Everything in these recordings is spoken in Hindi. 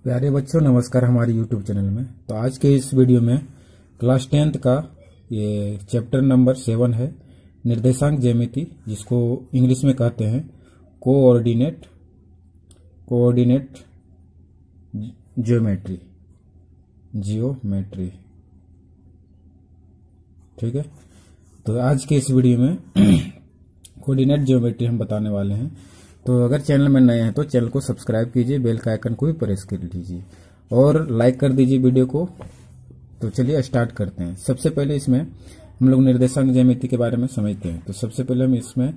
प्यारे बच्चों, नमस्कार हमारे YouTube चैनल में। तो आज के इस वीडियो में क्लास 10th का ये चैप्टर नंबर 7 है, निर्देशांक ज्यामिति, जिसको इंग्लिश में कहते हैं कोऑर्डिनेट ज्योमेट्री। ठीक है। तो आज के इस वीडियो में कोऑर्डिनेट ज्योमेट्री हम बताने वाले हैं। तो अगर चैनल में नए हैं तो चैनल को सब्सक्राइब कीजिए, बेल का आइकन को भी प्रेस कर लीजिए और लाइक कर दीजिए वीडियो को। तो चलिए स्टार्ट करते हैं। सबसे पहले इसमें हम लोग निर्देशांक ज्यामिति के बारे में समझते हैं। तो सबसे पहले हम इसमें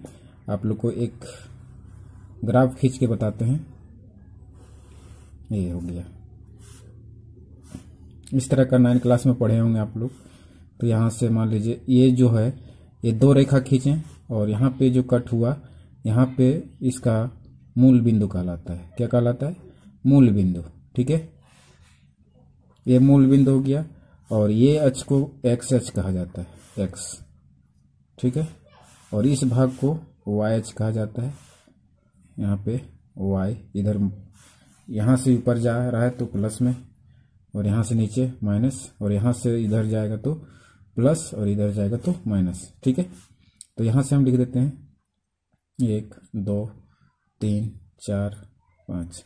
आप लोग को एक ग्राफ खींच के बताते हैं। ये हो गया, इस तरह का 9 क्लास में पढ़े होंगे आप लोग। तो यहाँ से मान लीजिए ये जो है, ये दो रेखा खींचें और यहाँ पे जो कट हुआ, यहाँ पे इसका मूल बिंदु कहलाता है। क्या कहलाता है? मूल बिंदु। ठीक है, ये मूल बिंदु हो गया। और ये अक्ष को एक्स अक्ष कहा जाता है, एक्स। ठीक है, और इस भाग को वाई अक्ष कहा जाता है। यहाँ पे वाई, इधर यहाँ से ऊपर जा रहा है तो प्लस में, और यहाँ से नीचे माइनस, और यहाँ से इधर जाएगा तो प्लस, और इधर जाएगा तो माइनस। ठीक है, तो यहाँ से हम लिख देते हैं 1 2 3 4 5।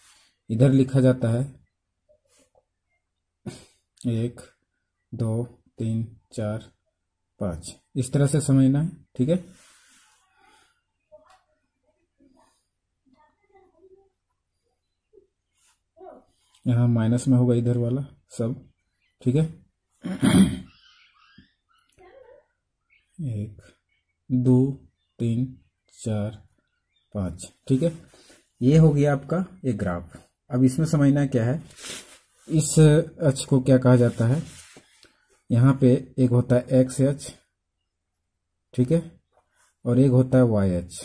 इधर लिखा जाता है 1 2 3 4 5। इस तरह से समझना है। ठीक है, यहाँ माइनस में होगा इधर वाला सब। ठीक है, 1 2 3 4 5। ठीक है, ये हो गया आपका एक ग्राफ। अब इसमें समझना क्या है, इस अक्ष को क्या कहा जाता है। यहाँ पे एक होता है एक्स अक्ष, ठीक है, और एक होता है वाई अक्ष।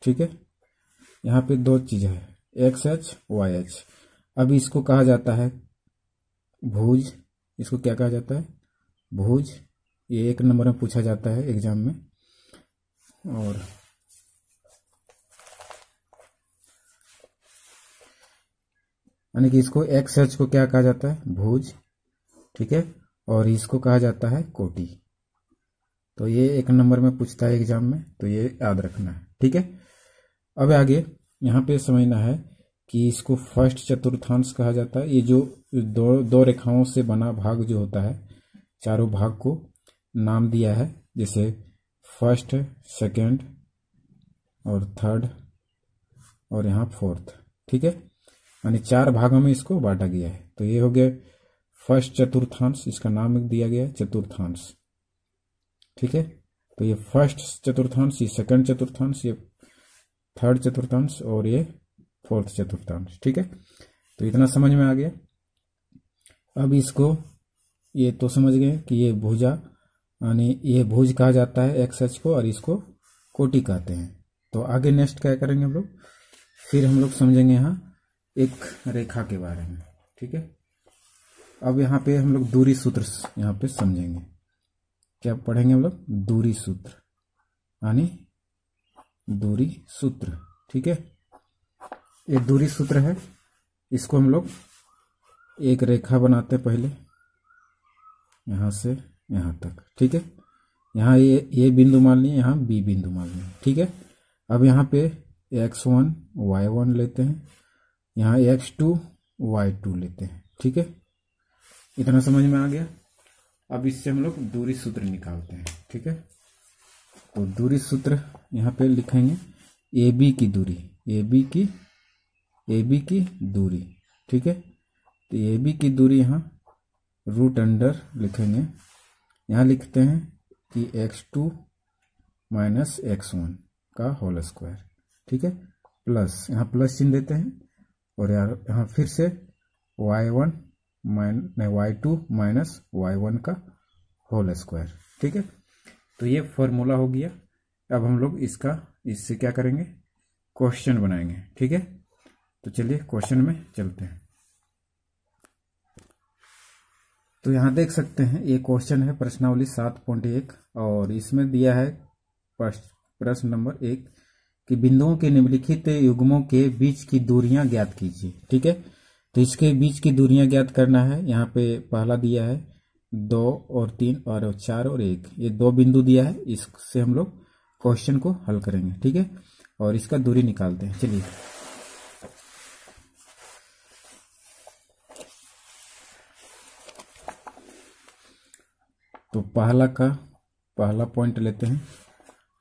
ठीक है, यहाँ पे दो चीज है, एक्स अक्ष, वाई अक्ष। अब इसको कहा जाता है भुज। इसको क्या कहा जाता है? भुज। ये 1 नंबर में पूछा जाता है एग्जाम में। और यानी कि इसको एक्स अक्ष को क्या कहा जाता है? भुज। ठीक है, और इसको कहा जाता है कोटि। तो ये 1 नंबर में पूछता है एग्जाम में, तो ये याद रखना है। ठीक है, अब आगे यहाँ पे समझना है कि इसको फर्स्ट चतुर्थांश कहा जाता है। ये जो दो रेखाओं से बना भाग जो होता है, चारों भाग को नाम दिया है, जैसे फर्स्ट, सेकंड और थर्ड, और यहाँ फोर्थ। ठीक है, यानी 4 भागों में इसको बांटा गया है। तो ये हो गया फर्स्ट चतुर्थांश, इसका नाम दिया गया है चतुर्थांश। ठीक है, तो ये फर्स्ट चतुर्थांश, ये सेकंड चतुर्थांश, ये थर्ड चतुर्थांश, और ये फोर्थ चतुर्थांश। ठीक है, तो इतना समझ में आ गया। अब इसको ये तो समझ गए कि ये भुजा, यानी ये भुज कहा जाता है एक्स अक्ष को, और इसको कोटि कहते हैं। तो आगे नेक्स्ट क्या करेंगे हम लोग, फिर हम लोग समझेंगे यहाँ एक रेखा के बारे में। ठीक है, अब यहाँ पे हम लोग दूरी सूत्र यहाँ पे समझेंगे। क्या पढ़ेंगे हम लोग? दूरी सूत्र, यानी दूरी सूत्र। ठीक है, ये दूरी सूत्र है। इसको हम लोग एक रेखा बनाते हैं पहले, यहाँ से यहाँ तक। ठीक है, यहाँ ये बिंदु मान लिए, यहाँ बी बिंदु मान लिए। ठीक है, अब यहाँ पे x1 y1 लेते हैं, यहाँ x2 y2 लेते हैं। ठीक है, इतना समझ में आ गया। अब इससे हम लोग दूरी सूत्र निकालते हैं। ठीक है, तो दूरी सूत्र यहाँ पे लिखेंगे AB की दूरी, AB की दूरी। ठीक है, तो AB की दूरी यहाँ रूट अंडर लिखेंगे। यहाँ लिखते हैं कि x2 माइनस x1 का होल स्क्वायर। ठीक है, प्लस, यहाँ प्लस चिन्ह देते हैं, और यहाँ फिर से y2 माइनस y1 का होल स्क्वायर। ठीक है, तो ये फॉर्मूला हो गया। अब हम लोग इससे क्या करेंगे? क्वेश्चन बनाएंगे। ठीक है, तो चलिए क्वेश्चन में चलते हैं। तो यहाँ देख सकते हैं ये क्वेश्चन है प्रश्नावली 7.1, और इसमें दिया है प्रश्न नंबर 1 कि बिंदुओं के निम्नलिखित युग्मों के बीच की दूरियां ज्ञात कीजिए। ठीक है, तो इसके बीच की दूरियां ज्ञात करना है। यहाँ पे पहला दिया है 2 और 3 और 4 और 1, ये 2 बिंदु दिया है। इससे हम लोग क्वेश्चन को हल करेंगे। ठीक है, और इसका दूरी निकालते हैं। चलिए, तो पहला पॉइंट लेते हैं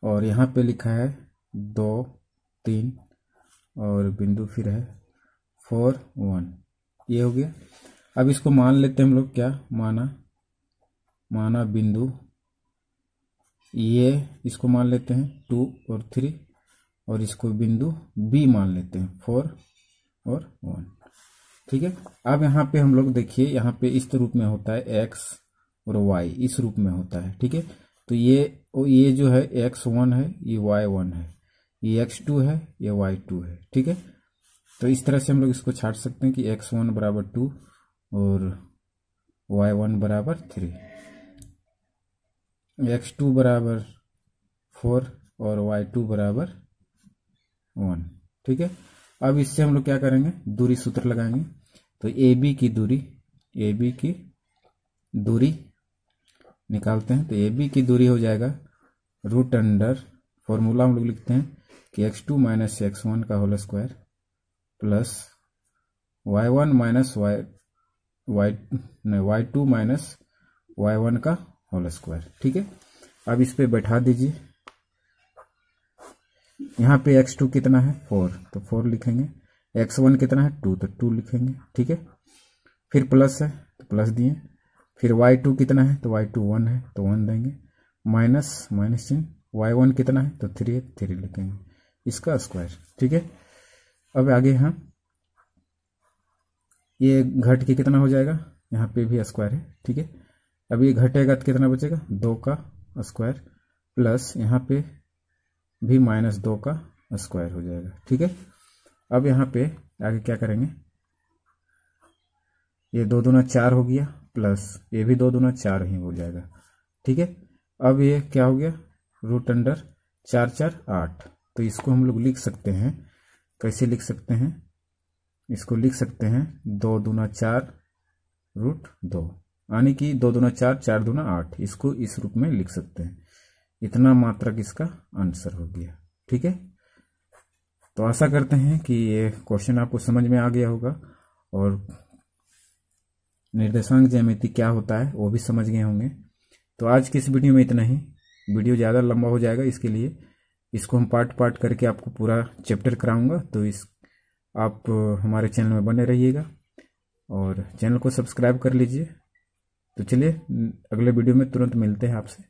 और यहाँ पे लिखा है 2, 3 और बिंदु फिर है 4, 1, ये हो गया। अब इसको मान लेते हैं हम लोग, क्या माना बिंदु, ये इसको मान लेते हैं 2 और 3 और इसको बिंदु बी मान लेते हैं 4 और 1। ठीक है, अब यहाँ पे हम लोग देखिए, यहाँ पे इस रूप में होता है एक्स और वाई, इस रूप में होता है। ठीक है, तो ये जो है x1 है, ये y1 है, ये x2 है, ये y2 है। ठीक है, तो इस तरह से हम लोग इसको छाट सकते हैं कि x1 बराबर 2 और y1 बराबर 3, x2 बराबर 4 और y2 बराबर 1। ठीक है, अब इससे हम लोग क्या करेंगे, दूरी सूत्र लगाएंगे। तो AB की दूरी निकालते हैं। तो AB की दूरी हो जाएगा रूट अंडर, फॉर्मूला हम लोग लिखते हैं कि x2 माइनस x1 का whole square plus y1 minus y2 minus y1 का होल स्क्वायर। ठीक है, अब इस पे बैठा दीजिए। यहाँ पे x2 कितना है 4, तो 4 लिखेंगे। x1 कितना है 2, तो 2 लिखेंगे। ठीक है, फिर प्लस है तो प्लस दिए, फिर y2 कितना है तो y2 1 है तो 1 देंगे, माइनस चिन्ह, y1 कितना है तो 3 है, 3 लिखेंगे, इसका स्क्वायर। ठीक है, अब आगे हम ये घट के कितना हो जाएगा, यहाँ पे भी स्क्वायर है। ठीक है, अब ये घटेगा तो कितना बचेगा 2 का स्क्वायर प्लस यहाँ पे भी -2 का स्क्वायर हो जाएगा। ठीक है, अब यहाँ पे आगे क्या करेंगे, ये 2 दूना 4 हो गया प्लस ये भी 2 दूना 4 ही हो जाएगा। ठीक है, अब ये क्या हो गया, रूट अंडर 4 4 8। तो इसको हम लोग लिख सकते हैं, कैसे लिख सकते हैं, इसको लिख सकते हैं 2 दूना 4 रूट 2, यानी कि 2 दूना 4, 4 दूना 8, इसको इस रूप में लिख सकते हैं। इतना मात्रक इसका आंसर हो गया। ठीक है, तो आशा करते हैं कि ये क्वेश्चन आपको समझ में आ गया होगा और निर्देशांक ज्यामिति क्या होता है वो भी समझ गए होंगे। तो आज की इस वीडियो में इतना ही। वीडियो ज़्यादा लंबा हो जाएगा, इसके लिए इसको हम पार्ट करके आपको पूरा चैप्टर कराऊंगा। तो आप हमारे चैनल में बने रहिएगा और चैनल को सब्सक्राइब कर लीजिए। तो चलिए, अगले वीडियो में तुरंत मिलते हैं आपसे।